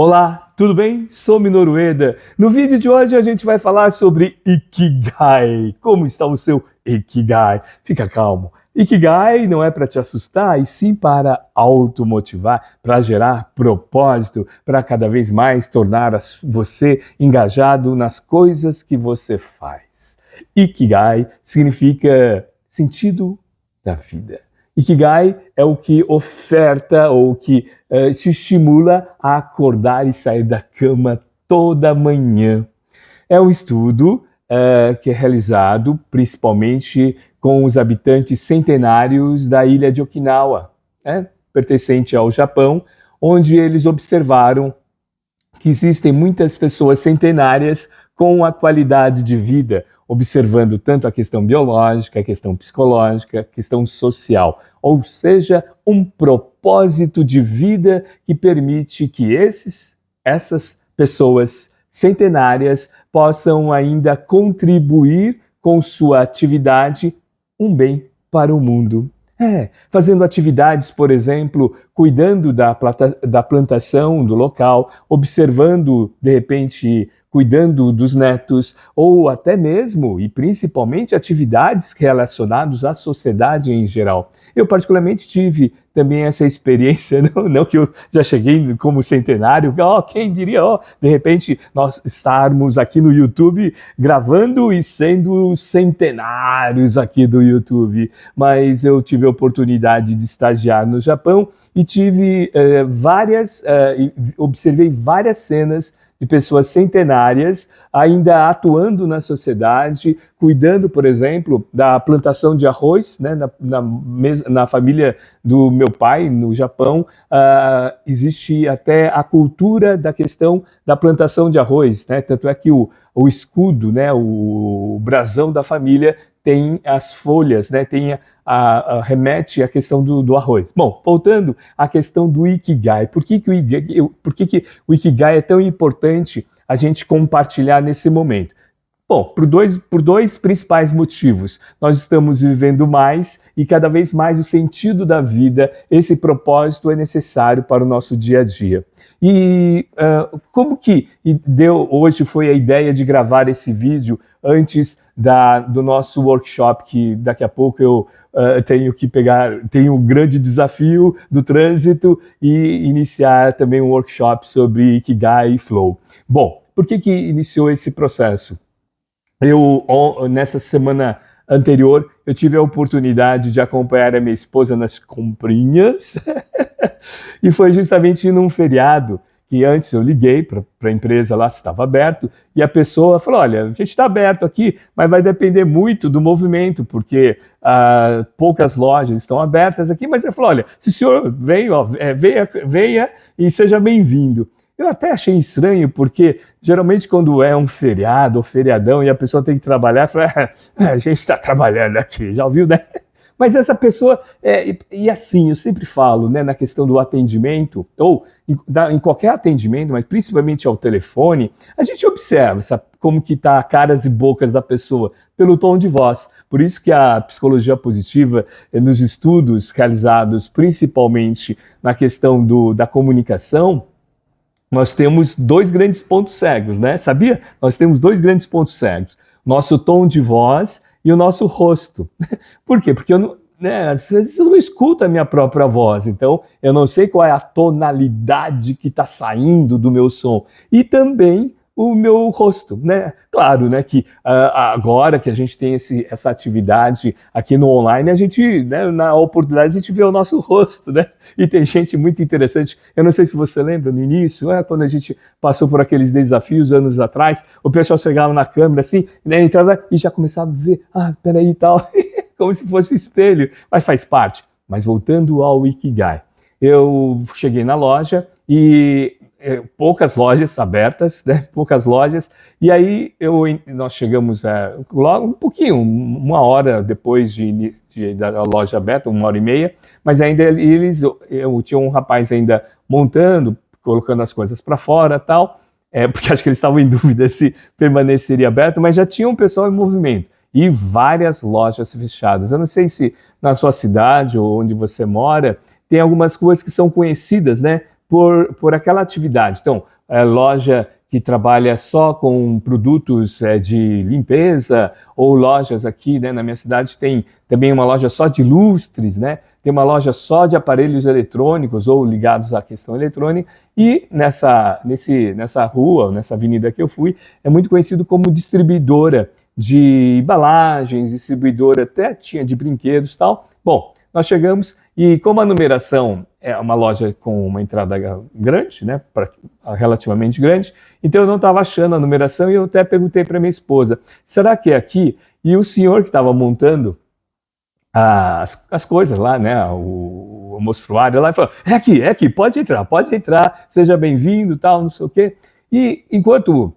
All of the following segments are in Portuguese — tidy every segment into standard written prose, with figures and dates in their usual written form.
Olá, tudo bem? Sou Minoru Ueda. No vídeo de hoje a gente vai falar sobre Ikigai. Como está o seu Ikigai? Fica calmo. Ikigai não é para te assustar, e sim para automotivar, para gerar propósito, para cada vez mais tornar você engajado nas coisas que você faz. Ikigai significa sentido da vida. Ikigai é o que oferta ou que te estimula a acordar e sair da cama toda manhã. É um estudo que é realizado principalmente com os habitantes centenários da ilha de Okinawa, pertencente ao Japão, onde eles observaram que existem muitas pessoas centenárias com a qualidade de vida, observando tanto a questão biológica, a questão psicológica, a questão social, ou seja, um propósito de vida que permite que essas pessoas centenárias possam ainda contribuir com sua atividade um bem para o mundo. Fazendo atividades, por exemplo, cuidando da plantação do local, observando, de repente, cuidando dos netos, ou até mesmo e principalmente atividades relacionadas à sociedade em geral. Eu particularmente tive também essa experiência, não que eu já cheguei como centenário, quem diria, de repente nós estarmos aqui no YouTube gravando e sendo centenários aqui do YouTube, mas eu tive a oportunidade de estagiar no Japão e tive observei várias cenas de pessoas centenárias ainda atuando na sociedade, cuidando, por exemplo, da plantação de arroz, né? Na família do meu pai, no Japão, existe até a cultura da questão da plantação de arroz, né? Tanto é que o escudo, né? O brasão da família tem as folhas, né? Remete à questão do arroz. Bom, voltando à questão do Ikigai. Por que o Ikigai é tão importante a gente compartilhar nesse momento? Bom, por dois principais motivos. Nós estamos vivendo mais e cada vez mais o sentido da vida, esse propósito é necessário para o nosso dia a dia. E como que hoje foi a ideia de gravar esse vídeo antes do nosso workshop, que daqui a pouco eu tenho um grande desafio do trânsito e iniciar também um workshop sobre Ikigai e Flow. Bom, por que iniciou esse processo? Nessa semana anterior, eu tive a oportunidade de acompanhar a minha esposa nas comprinhas e foi justamente num feriado que antes eu liguei para a empresa lá se estava aberto e a pessoa falou, olha, a gente está aberto aqui, mas vai depender muito do movimento, porque poucas lojas estão abertas aqui, mas ele falou, olha, se o senhor venha e seja bem-vindo. Eu até achei estranho, porque geralmente quando é um feriado ou feriadão e a pessoa tem que trabalhar, fala, a gente está trabalhando aqui, já ouviu, né? Mas essa pessoa, e assim, eu sempre falo, né, na questão do atendimento, ou em qualquer atendimento, mas principalmente ao telefone, a gente observa como que está caras e bocas da pessoa, pelo tom de voz. Por isso que a psicologia positiva, nos estudos realizados principalmente na questão da comunicação, nós temos dois grandes pontos cegos, né? Sabia? Nós temos dois grandes pontos cegos. Nosso tom de voz e o nosso rosto. Por quê? Porque às vezes eu não escuto a minha própria voz, então eu não sei qual é a tonalidade que está saindo do meu som. E também o meu rosto, né? Claro, né, que agora que a gente tem essa atividade aqui no online, a gente, né, na oportunidade, a gente vê o nosso rosto, né? E tem gente muito interessante. Eu não sei se você lembra no início, quando a gente passou por aqueles desafios anos atrás, o pessoal chegava na câmera assim, né, entrava e já começava a ver, peraí e tal, como se fosse espelho, mas faz parte. Mas voltando ao Ikigai, eu cheguei na loja e poucas lojas abertas, né? Poucas lojas, e aí nós chegamos logo um pouquinho, uma hora depois da loja aberta, 1h30, mas ainda tinha um rapaz ainda montando, colocando as coisas para fora e tal, porque acho que eles estavam em dúvida se permaneceria aberto, mas já tinha um pessoal em movimento. E várias lojas fechadas. Eu não sei se na sua cidade ou onde você mora, tem algumas ruas que são conhecidas, né, por aquela atividade. Então, loja que trabalha só com produtos de limpeza, ou lojas aqui, né, na minha cidade tem também uma loja só de lustres, né, tem uma loja só de aparelhos eletrônicos ou ligados à questão eletrônica, e nessa rua, nessa avenida que eu fui, é muito conhecido como distribuidora de embalagens, distribuidora até tinha de brinquedos e tal. Bom, nós chegamos e como a numeração é uma loja com uma entrada grande, né, relativamente grande, então eu não estava achando a numeração e eu até perguntei para minha esposa, será que é aqui? E o senhor que estava montando as coisas lá, né, o mostruário lá, falou, é aqui, pode entrar, seja bem-vindo, tal, não sei o quê. E enquanto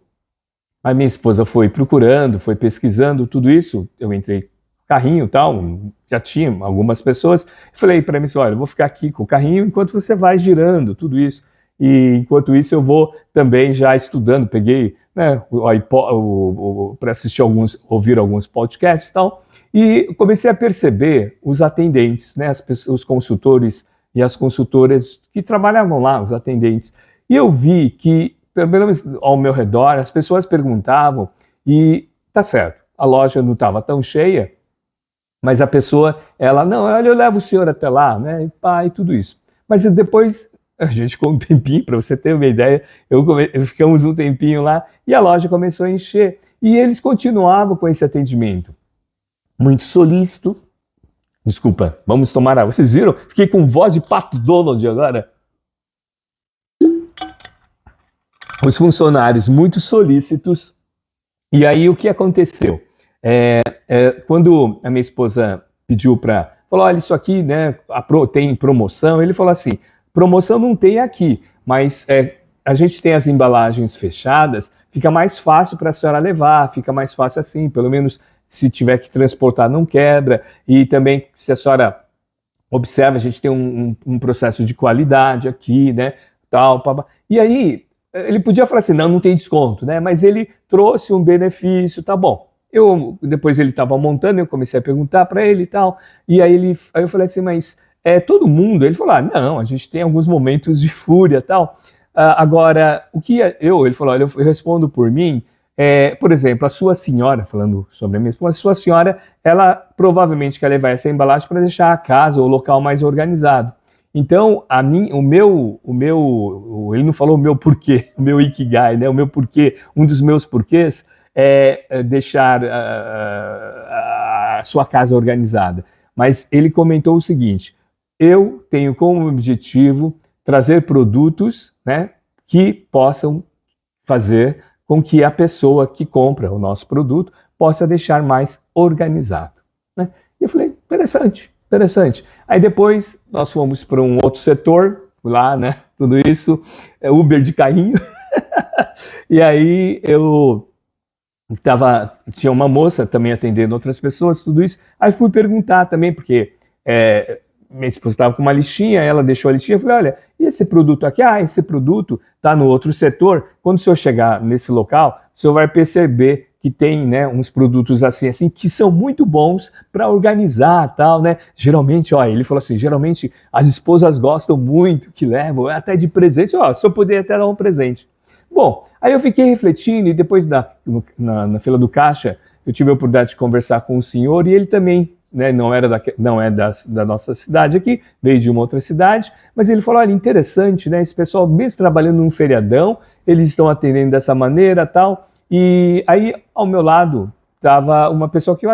a minha esposa foi procurando, foi pesquisando tudo isso, eu entrei carrinho e tal, já tinha algumas pessoas, falei para mim assim, olha, eu vou ficar aqui com o carrinho enquanto você vai girando tudo isso, e enquanto isso eu vou também já estudando, peguei, né, para assistir ouvir alguns podcasts e tal, e comecei a perceber os atendentes, né, os consultores e as consultoras que trabalhavam lá, os atendentes, e eu vi que, pelo menos ao meu redor, as pessoas perguntavam, e tá certo, a loja não estava tão cheia, mas a pessoa, não, olha, eu levo o senhor até lá, né, e tudo isso. Mas depois, a gente ficou um tempinho, para você ter uma ideia, ficamos um tempinho lá, e a loja começou a encher. E eles continuavam com esse atendimento. Muito solícito. Desculpa, vamos tomar água. Vocês viram? Fiquei com voz de Pato Donald agora. Os funcionários muito solícitos. E aí, o que aconteceu? Quando a minha esposa pediu falou, olha, isso aqui, né, tem promoção, ele falou assim, promoção não tem aqui, mas a gente tem as embalagens fechadas, fica mais fácil para a senhora levar, fica mais fácil assim, pelo menos se tiver que transportar não quebra, e também se a senhora observa, a gente tem um processo de qualidade aqui, né, tal, e aí ele podia falar assim, não tem desconto, né, mas ele trouxe um benefício, tá bom. Depois ele estava montando, eu comecei a perguntar para ele e tal, e aí eu falei assim, mas todo mundo? Ele falou, não, a gente tem alguns momentos de fúria e tal. Agora, ele falou, olha, eu respondo por mim, por exemplo, a sua senhora, falando sobre a minha esposa, a sua senhora, ela provavelmente quer levar essa embalagem para deixar a casa ou o local mais organizado. Então, ele não falou o meu porquê, o meu ikigai, né, o meu porquê, um dos meus porquês, deixar a sua casa organizada. Mas ele comentou o seguinte, eu tenho como objetivo trazer produtos, né, que possam fazer com que a pessoa que compra o nosso produto possa deixar mais organizado. Né? E eu falei, interessante. Aí depois nós fomos para um outro setor, lá, né, tudo isso, Uber de carrinho, e aí tinha uma moça também atendendo outras pessoas, tudo isso. Aí fui perguntar também, porque minha esposa estava com uma listinha, ela deixou a listinha, eu falei, olha, e esse produto aqui? Esse produto está no outro setor. Quando o senhor chegar nesse local, o senhor vai perceber que tem, né, uns produtos assim, que são muito bons para organizar, tal, né? Geralmente, ele falou assim, geralmente as esposas gostam muito, que levam, até de presente, o senhor poderia até dar um presente. Bom, aí eu fiquei refletindo e depois na fila do caixa eu tive a oportunidade de conversar com o senhor e ele também, né, não é da nossa cidade aqui, veio de uma outra cidade, mas ele falou, olha, interessante, né, esse pessoal mesmo trabalhando num feriadão, eles estão atendendo dessa maneira tal, e aí ao meu lado estava uma pessoa que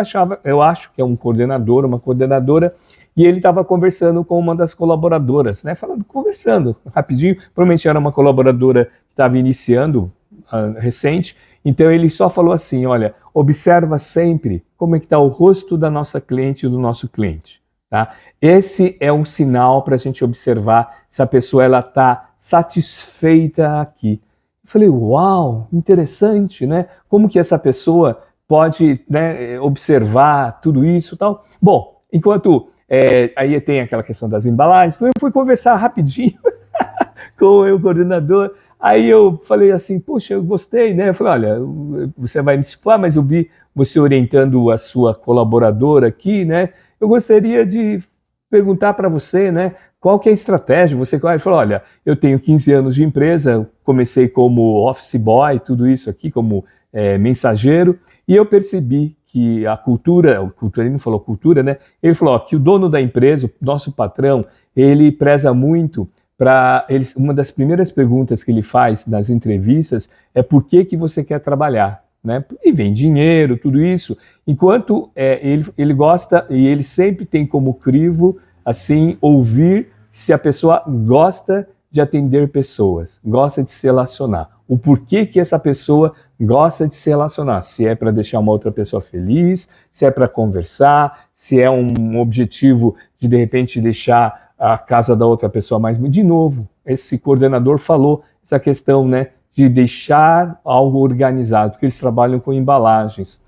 eu acho que é um coordenador, uma coordenadora, e ele estava conversando com uma das colaboradoras, né, conversando rapidinho, provavelmente era uma colaboradora que estava iniciando, recente, então ele só falou assim, olha, observa sempre como é que está o rosto da nossa cliente e do nosso cliente, tá? Esse é um sinal para a gente observar se a pessoa está satisfeita aqui. Eu falei, uau, interessante, né? Como que essa pessoa pode, né, observar tudo isso e tal? Bom, enquanto aí tem aquela questão das embalagens, então eu fui conversar rapidinho com o meu coordenador. Aí eu falei assim, poxa, eu gostei, né? Eu falei, olha, você vai me desculpar, mas eu vi você orientando a sua colaboradora aqui, né? Eu gostaria de perguntar para você, né? Qual que é a estratégia? Ele falou, olha, eu tenho 15 anos de empresa, comecei como office boy, tudo isso aqui, como mensageiro, e eu percebi que a cultura, ele não falou cultura, né? Ele falou ó, que o dono da empresa, o nosso patrão, ele preza muito para uma das primeiras perguntas que ele faz nas entrevistas é por que você quer trabalhar, né? E vem dinheiro, tudo isso. Enquanto ele gosta e ele sempre tem como crivo assim ouvir se a pessoa gosta de atender pessoas, gosta de se relacionar. O porquê que essa pessoa gosta de se relacionar, se é para deixar uma outra pessoa feliz, se é para conversar, se é um objetivo de repente deixar a casa da outra pessoa mais... De novo, esse coordenador falou essa questão, né, de deixar algo organizado, porque eles trabalham com embalagens.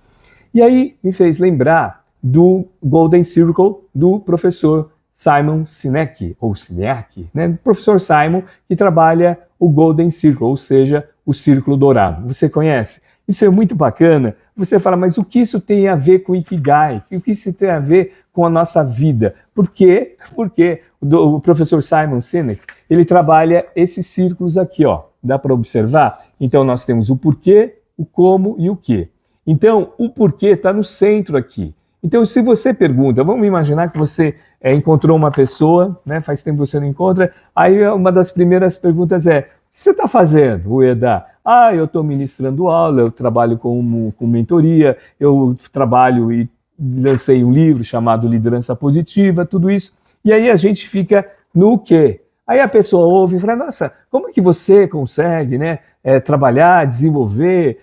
E aí me fez lembrar do Golden Circle do professor Simon Sinek, ou Sinek, né? Professor Simon, que trabalha o Golden Circle, ou seja, o Círculo Dourado. Você conhece? Isso é muito bacana. Você fala, mas o que isso tem a ver com o Ikigai? O que isso tem a ver com a nossa vida? Por quê? Porque o professor Simon Sinek, ele trabalha esses círculos aqui, ó. Dá para observar? Então, nós temos o porquê, o como e o quê. Então, o porquê está no centro aqui. Então, se você pergunta, vamos imaginar que você encontrou uma pessoa, né, faz tempo que você não encontra, aí uma das primeiras perguntas é, o que você está fazendo, Ueda? Ah, eu estou ministrando aula, eu trabalho com mentoria, eu trabalho e lancei um livro chamado Liderança Positiva, tudo isso. E aí a gente fica no quê? Aí a pessoa ouve e fala, nossa, como é que você consegue, né, trabalhar, desenvolver,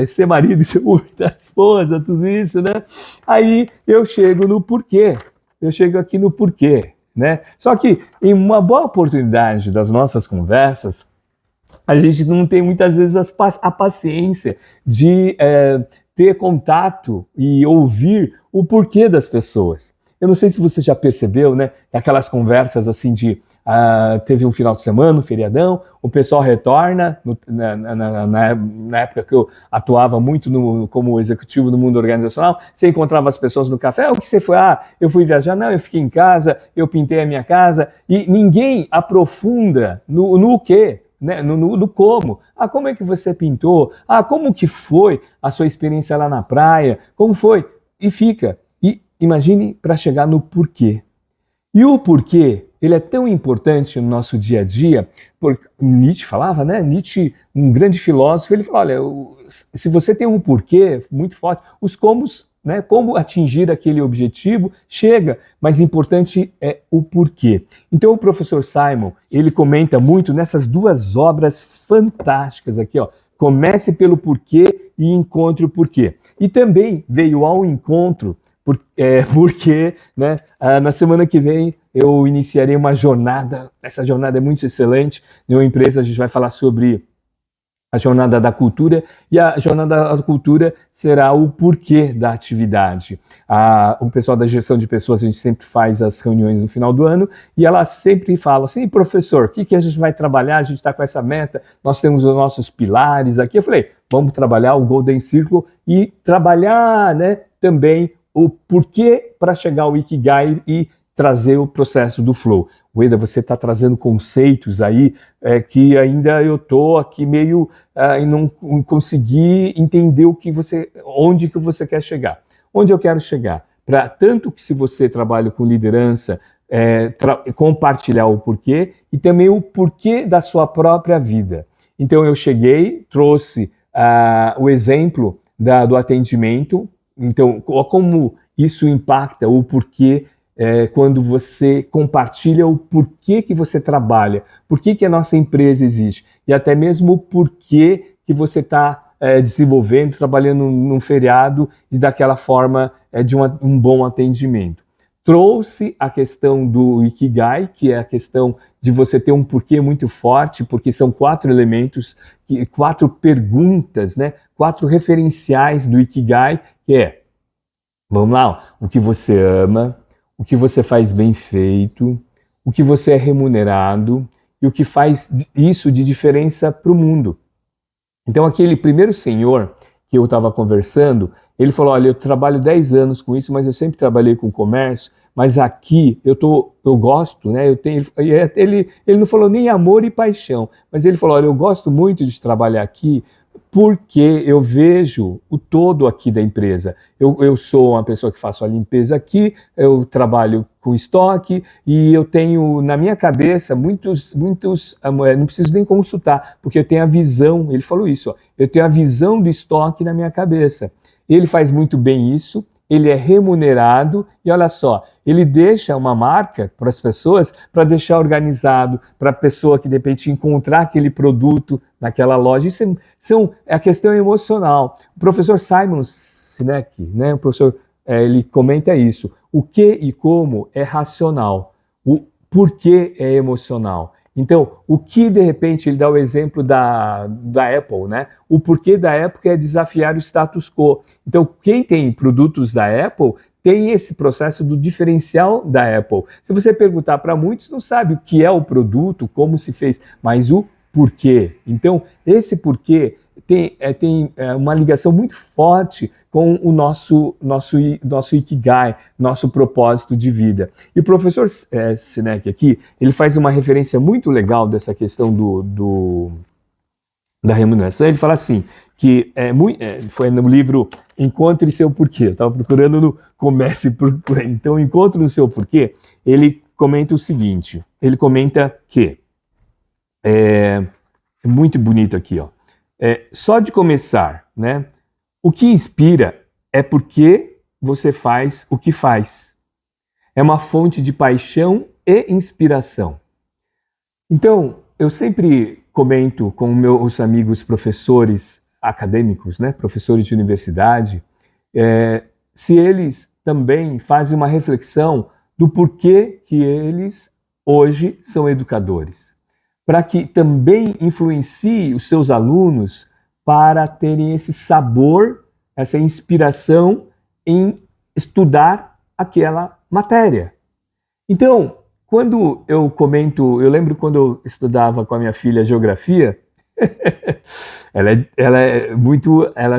ser marido e ser mulher da esposa, tudo isso, né? Aí eu chego no porquê, eu chego aqui no porquê, né? Só que em uma boa oportunidade das nossas conversas, a gente não tem muitas vezes a paciência de ter contato e ouvir o porquê das pessoas. Eu não sei se você já percebeu, né? Aquelas conversas assim de teve um final de semana, um feriadão, o pessoal retorna, na época que eu atuava muito como executivo no mundo organizacional, você encontrava as pessoas no café, o que você foi? Eu fui viajar, não, eu fiquei em casa, eu pintei a minha casa, e ninguém aprofunda no quê? Né, no como. Como é que você pintou? Como que foi a sua experiência lá na praia? Como foi? E fica. E imagine para chegar no porquê. E o porquê, ele é tão importante no nosso dia a dia, porque Nietzsche falava, né? Nietzsche, um grande filósofo, ele falou, olha, se você tem um porquê muito forte, os comos, né? Como atingir aquele objetivo, chega, mas importante é o porquê. Então o professor Simon, ele comenta muito nessas duas obras fantásticas aqui, ó. Comece pelo porquê e encontre o porquê. E também veio ao encontro porque, né, na semana que vem eu iniciarei uma jornada, essa jornada é muito excelente, em uma empresa a gente vai falar sobre a jornada da cultura, e a jornada da cultura será o porquê da atividade. O pessoal da gestão de pessoas, a gente sempre faz as reuniões no final do ano, e ela sempre fala assim, professor, o que a gente vai trabalhar? A gente está com essa meta, nós temos os nossos pilares aqui. Eu falei, vamos trabalhar o Golden Circle e trabalhar, né, também o porquê para chegar ao Ikigai e trazer o processo do flow. Ueda, você está trazendo conceitos aí que ainda eu estou aqui meio e não consegui entender onde que você quer chegar. Onde eu quero chegar? Tanto que se você trabalha com liderança, compartilhar o porquê e também o porquê da sua própria vida. Então eu cheguei, trouxe o exemplo do atendimento. Então, como isso impacta o porquê quando você compartilha o porquê que você trabalha, porquê que a nossa empresa existe e até mesmo o porquê que você está desenvolvendo, trabalhando num feriado e daquela forma de um bom atendimento. Trouxe a questão do Ikigai, que é a questão de você ter um porquê muito forte, porque são 4 elementos, 4 perguntas, né? 4 referenciais do Ikigai, que vamos lá, o que você ama, o que você faz bem feito, o que você é remunerado e o que faz isso de diferença para o mundo. Então aquele primeiro senhor que eu estava conversando, ele falou, olha, eu trabalho 10 anos com isso, mas eu sempre trabalhei com comércio, mas aqui eu gosto, né? Ele não falou nem amor e paixão, mas ele falou, olha, eu gosto muito de trabalhar aqui porque eu vejo o todo aqui da empresa. Eu sou uma pessoa que faço a limpeza aqui, eu trabalho com estoque e eu tenho na minha cabeça não preciso nem consultar, porque eu tenho a visão, ele falou isso, ó, eu tenho a visão do estoque na minha cabeça. Ele faz muito bem isso, ele é remunerado e olha só, ele deixa uma marca para as pessoas, para deixar organizado, para a pessoa que de repente encontrar aquele produto naquela loja. Isso é a questão emocional. O professor Simon Sinek, né, o professor, ele comenta isso. O que e como é racional, o porquê é emocional. Então, o que de repente ele dá o exemplo da Apple, né? O porquê da Apple é desafiar o status quo. Então, quem tem produtos da Apple tem esse processo do diferencial da Apple. Se você perguntar para muitos, não sabe o que é o produto, como se fez, mas o porquê. Então, esse porquê tem uma ligação muito forte com o nosso Ikigai, nosso propósito de vida. E o professor Sinek aqui, ele faz uma referência muito legal dessa questão da remuneração. Ele fala assim, que foi no livro Encontre Seu Porquê. Eu estava procurando no Comece por aí. Então, Encontre o Seu Porquê, ele comenta o seguinte, ele comenta que, é muito bonito aqui, ó, só de começar, né? O que inspira é porque você faz o que faz. É uma fonte de paixão e inspiração. Então, eu sempre comento com meus amigos professores acadêmicos, né, professores de universidade, se eles também fazem uma reflexão do porquê que eles hoje são educadores, para que também influencie os seus alunos para terem esse sabor, essa inspiração em estudar aquela matéria. Então, quando eu comento, eu lembro quando eu estudava com a minha filha geografia, ela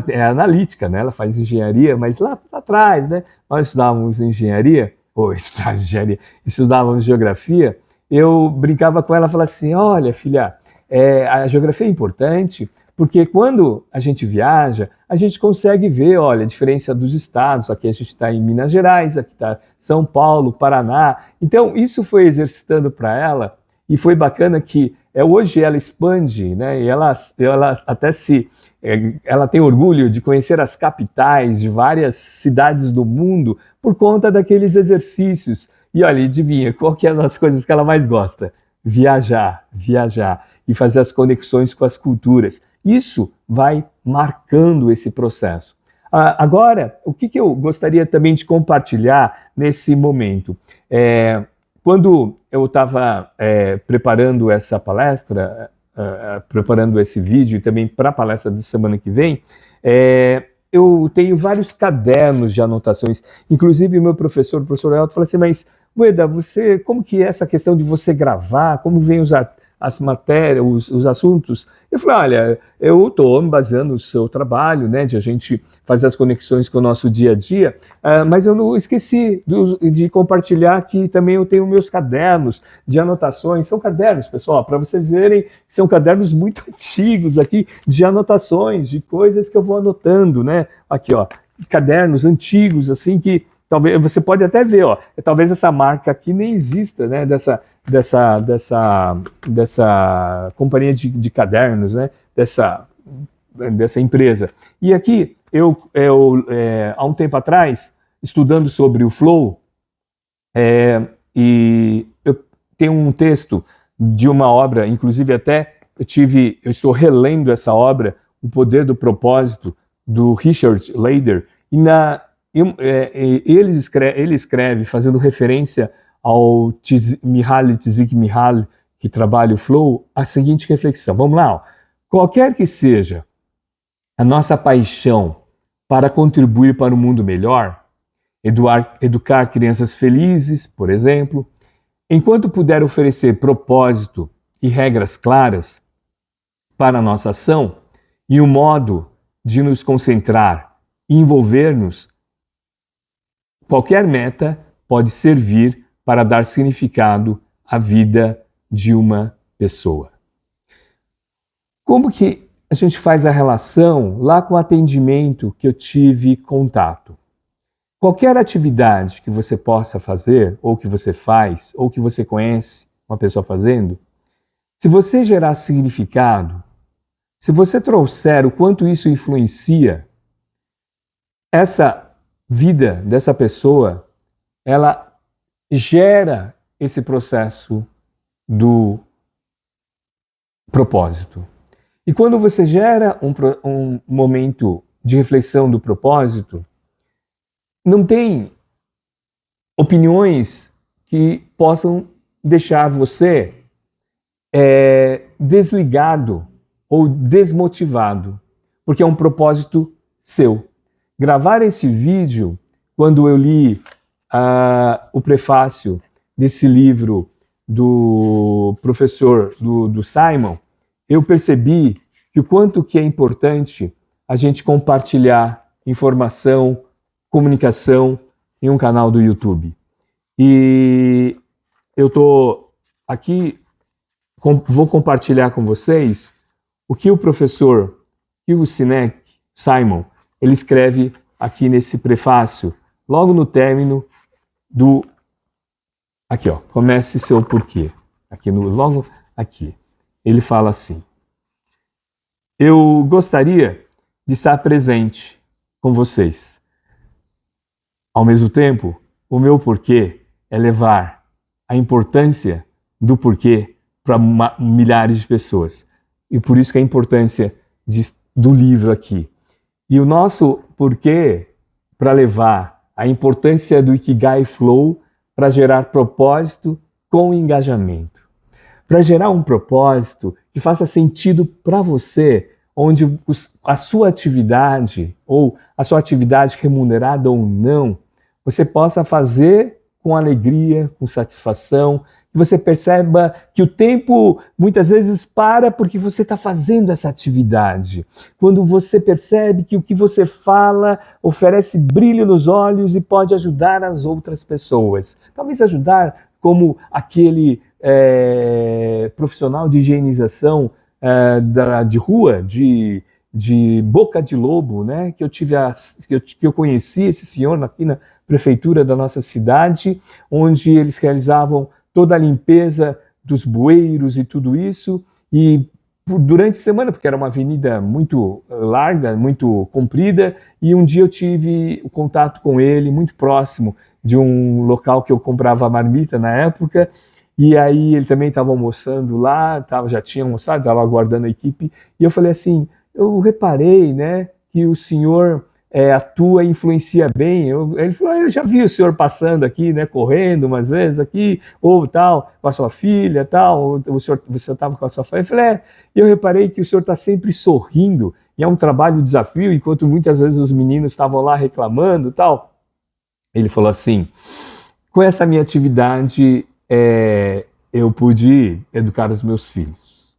é analítica, né? Ela faz engenharia, mas lá atrás, né? Nós estudávamos estudávamos geografia, eu brincava com ela e falava assim, olha filha, a geografia é importante porque quando a gente viaja, a gente consegue ver, olha, a diferença dos estados, aqui a gente está em Minas Gerais, aqui está São Paulo, Paraná, então isso foi exercitando para ela e foi bacana que hoje ela expande, né? E ela até ela tem orgulho de conhecer as capitais de várias cidades do mundo por conta daqueles exercícios. E olha, adivinha, qual que é uma das coisas que ela mais gosta? Viajar e fazer as conexões com as culturas. Isso vai marcando esse processo. Agora, o que eu gostaria também de compartilhar nesse momento? Quando eu estava preparando essa palestra, preparando esse vídeo e também para a palestra da semana que vem, eu tenho vários cadernos de anotações. Inclusive, o meu professor, o professor Elton, falou assim, mas, Ueda, como que é essa questão de você gravar? Como vem as matérias, os assuntos? Eu falei, olha, eu estou me baseando no seu trabalho, né, de a gente fazer as conexões com o nosso dia a dia, mas eu não esqueci de compartilhar que também eu tenho meus cadernos de anotações. São cadernos, pessoal, para vocês verem, são cadernos muito antigos aqui, de anotações, de coisas que eu vou anotando, né? Aqui, ó, cadernos antigos, assim, que talvez você pode até ver, ó, talvez essa marca aqui nem exista, né, dessa companhia de cadernos, né, dessa empresa. E aqui, há um tempo atrás, estudando sobre o Flow, e eu tenho um texto de uma obra, inclusive até eu estou relendo essa obra, O Poder do Propósito, do Richard Leider, e ele escreve, fazendo referência ao Mihaly Csikszentmihalyi, que trabalha o Flow, a seguinte reflexão. Vamos lá. Ó. Qualquer que seja a nossa paixão para contribuir para um mundo melhor, educar crianças felizes, por exemplo, enquanto puder oferecer propósito e regras claras para a nossa ação e um modo de nos concentrar e envolver-nos, qualquer meta pode servir para dar significado à vida de uma pessoa. Como que a gente faz a relação lá com o atendimento que eu tive contato? Qualquer atividade que você possa fazer, ou que você faz, ou que você conhece uma pessoa fazendo, se você gerar significado, se você trouxer o quanto isso influencia, essa vida dessa pessoa, ela gera esse processo do propósito. E quando você gera um momento de reflexão do propósito, não tem opiniões que possam deixar você desligado ou desmotivado, porque é um propósito seu. Gravar esse vídeo, quando eu li o prefácio desse livro do professor, do Simon, eu percebi que o quanto que é importante a gente compartilhar informação, comunicação em um canal do YouTube. E eu estou aqui, vou compartilhar com vocês o que o professor Hugh Sinek, Simon, ele escreve aqui nesse prefácio, logo no término do... Aqui, ó, comece seu porquê. Logo aqui. Ele fala assim: eu gostaria de estar presente com vocês. Ao mesmo tempo, o meu porquê é levar a importância do porquê para milhares de pessoas. E por isso que a importância do livro aqui. E o nosso porquê para levar a importância do Ikigai Flow para gerar propósito com engajamento. Para gerar um propósito que faça sentido para você, onde a sua atividade, ou a sua atividade remunerada ou não, você possa fazer com alegria, com satisfação, que você perceba que o tempo muitas vezes para porque você está fazendo essa atividade. Quando você percebe que o que você fala oferece brilho nos olhos e pode ajudar as outras pessoas. Talvez ajudar como aquele profissional de higienização de rua, de Boca de Lobo, né? que eu conheci esse senhor aqui na prefeitura da nossa cidade, onde eles realizavam toda a limpeza dos bueiros e tudo isso, e durante a semana, porque era uma avenida muito larga, muito comprida, e um dia eu tive o contato com ele, muito próximo de um local que eu comprava marmita na época, e aí ele também estava almoçando lá, já tinha almoçado, estava aguardando a equipe, e eu falei assim, eu reparei, né, que o senhor atua e influencia bem. Ele falou, eu já vi o senhor passando aqui, né, correndo umas vezes aqui, ou tal, com a sua filha, tal, ou você estava com a sua filha. Eu falei, e eu reparei que o senhor está sempre sorrindo, e é um trabalho, desafio, enquanto muitas vezes os meninos estavam lá reclamando, tal. Ele falou assim, com essa minha atividade, eu pude educar os meus filhos.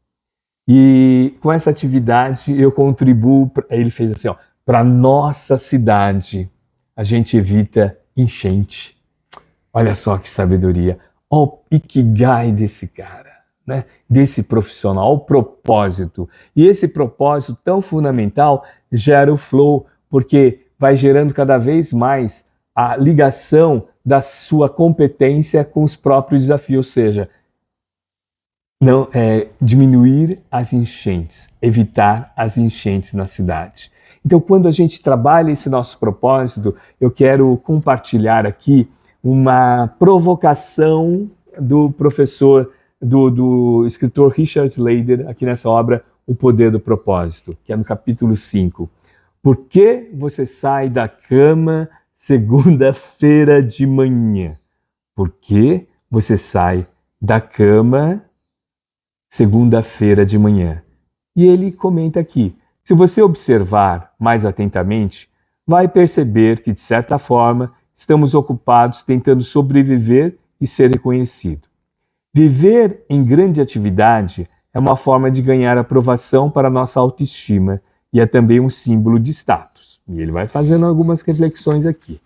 E com essa atividade eu contribuo, ele fez assim, ó, para nossa cidade, a gente evita enchente. Olha só que sabedoria. Olha o Ikigai desse cara, né? Desse profissional, o propósito. E esse propósito tão fundamental gera o flow, porque vai gerando cada vez mais a ligação da sua competência com os próprios desafios, ou seja, não, diminuir as enchentes, evitar as enchentes na cidade. Então, quando a gente trabalha esse nosso propósito, eu quero compartilhar aqui uma provocação do professor, do escritor Richard Leider, aqui nessa obra, O Poder do Propósito, que é no capítulo 5. Por que você sai da cama segunda-feira de manhã? Por que você sai da cama segunda-feira de manhã? E ele comenta aqui, se você observar mais atentamente, vai perceber que, de certa forma, estamos ocupados tentando sobreviver e ser reconhecido. Viver em grande atividade é uma forma de ganhar aprovação para nossa autoestima e é também um símbolo de status. E ele vai fazendo algumas reflexões aqui.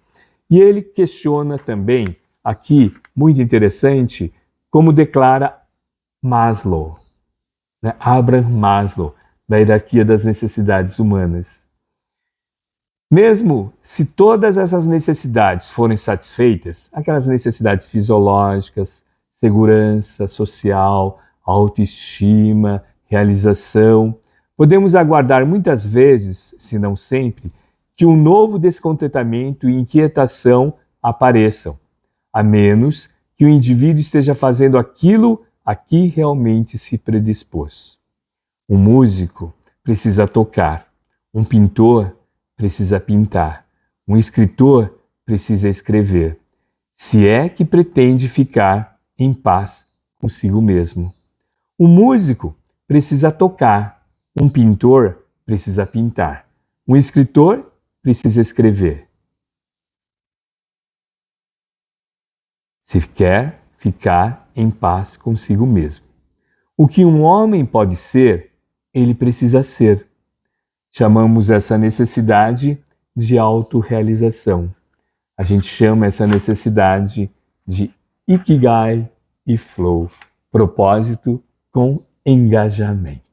E ele questiona também aqui, muito interessante, como declara Maslow, né? Abraham Maslow, da hierarquia das necessidades humanas. Mesmo se todas essas necessidades forem satisfeitas, aquelas necessidades fisiológicas, segurança social, autoestima, realização, podemos aguardar muitas vezes, se não sempre, que um novo descontentamento e inquietação apareçam, a menos que o indivíduo esteja fazendo aquilo a que realmente se predispôs. Um músico precisa tocar, um pintor precisa pintar, um escritor precisa escrever, se é que pretende ficar em paz consigo mesmo. Um músico precisa tocar, um pintor precisa pintar, um escritor precisa escrever. Se quer ficar em paz consigo mesmo. O que um homem pode ser, ele precisa ser. Chamamos essa necessidade de autorrealização. A gente chama essa necessidade de Ikigai e Flow, propósito com engajamento.